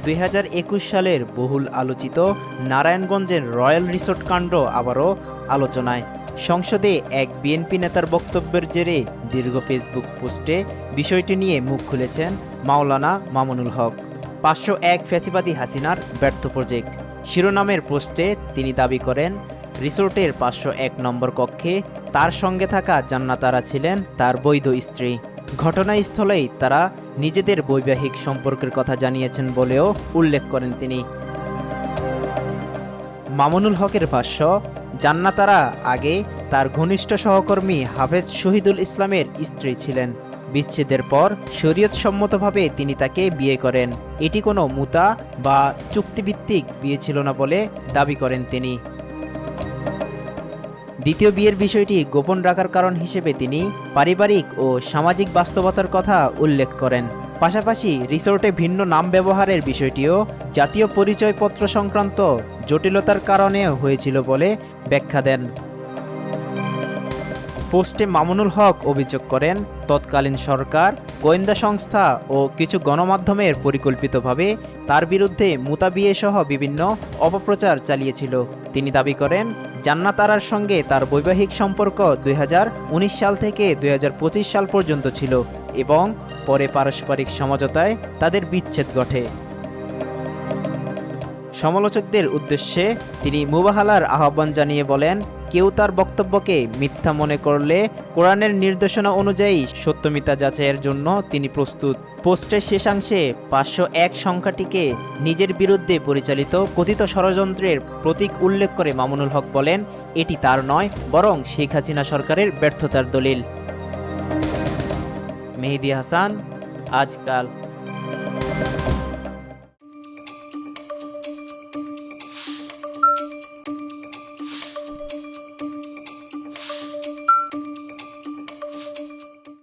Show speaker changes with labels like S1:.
S1: 2021 সালের বহুল আলোচিত নারায়ণগঞ্জের রয়্যাল রিসোর্ট কাণ্ড আবারও আলোচনায়। সংসদে এক বিএনপি নেতার বক্তব্যের জেরে দীর্ঘ ফেসবুক পোস্টে বিষয়টি নিয়ে মুখ খুলেছেন মাওলানা মামুনুল হক। 501 ফ্যাসিবাদী হাসিনার ব্যর্থ প্রজেক্ট শিরোনামের পোস্টে তিনি দাবি করেন, রিসোর্টের 501 নম্বর কক্ষে তার সঙ্গে থাকা জান্নাতারা ছিলেন তার বৈধ স্ত্রী। ঘটনাস্থলেই তারা নিজেদের বৈবাহিক সম্পর্কের কথা জানিয়েছেন বলেও উল্লেখ করেন তিনি। মামুনুল হকের ভাষ্য, জান্নাতারা আগে তার ঘনিষ্ঠ সহকর্মী হাফেজ শহীদুল ইসলামের স্ত্রী ছিলেন। বিচ্ছেদের পর শরীয়তসম্মতভাবে তিনি তাকে বিয়ে করেন। এটি কোনো মুতা বা চুক্তিভিত্তিক বিয়ে ছিল না বলে দাবি করেন তিনি। দ্বিতীয় বিয়ের বিষয়টি গোপন রাখার কারণ হিসেবে তিনি পারিবারিক ও সামাজিক বাস্তবতার কথা উল্লেখ করেন। পাশাপাশি রিসোর্টে ভিন্ন নাম ব্যবহারের বিষয়টিও জাতীয় পরিচয়পত্র সংক্রান্ত জটিলতার কারণে হয়েছিল বলে ব্যাখ্যা দেন। পোস্টে মামুনুল হক অভিযোগ করেন, তৎকালীন সরকার, গোয়েন্দা সংস্থা ও কিছু গণমাধ্যমের পরিকল্পিতভাবে তার বিরুদ্ধে মুতা বিয়ে সহ বিভিন্ন অপপ্রচার চালিয়েছিল। তিনি দাবি করেন, জান্নাতারার সঙ্গে তার বৈবাহিক সম্পর্ক 2019 সাল থেকে 2025 সাল পর্যন্ত ছিল এবং পরে পারস্পরিক সমঝোতায় তাদের বিচ্ছেদ ঘটে। সমালোচকদের উদ্দেশ্যে তিনি মুবাহালার আহ্বান জানিয়ে বলেন, কেউ তার বক্তব্যকে মিথ্যা মনে করলে কোরআনের নির্দেশনা অনুযায়ী সত্যমিথ্যা যাচাইয়ের জন্য তিনি প্রস্তুত। পোস্টের শেষাংশে 501 সংখ্যাটিকে নিজের বিরুদ্ধে পরিচালিত কথিত ষড়যন্ত্রের প্রতীক উল্লেখ করে মামুনুল হক বলেন, এটি তার নয়, বরং শেখ হাসিনা সরকারের ব্যর্থতার দলিল। মেহেদী হাসান, আজকাল।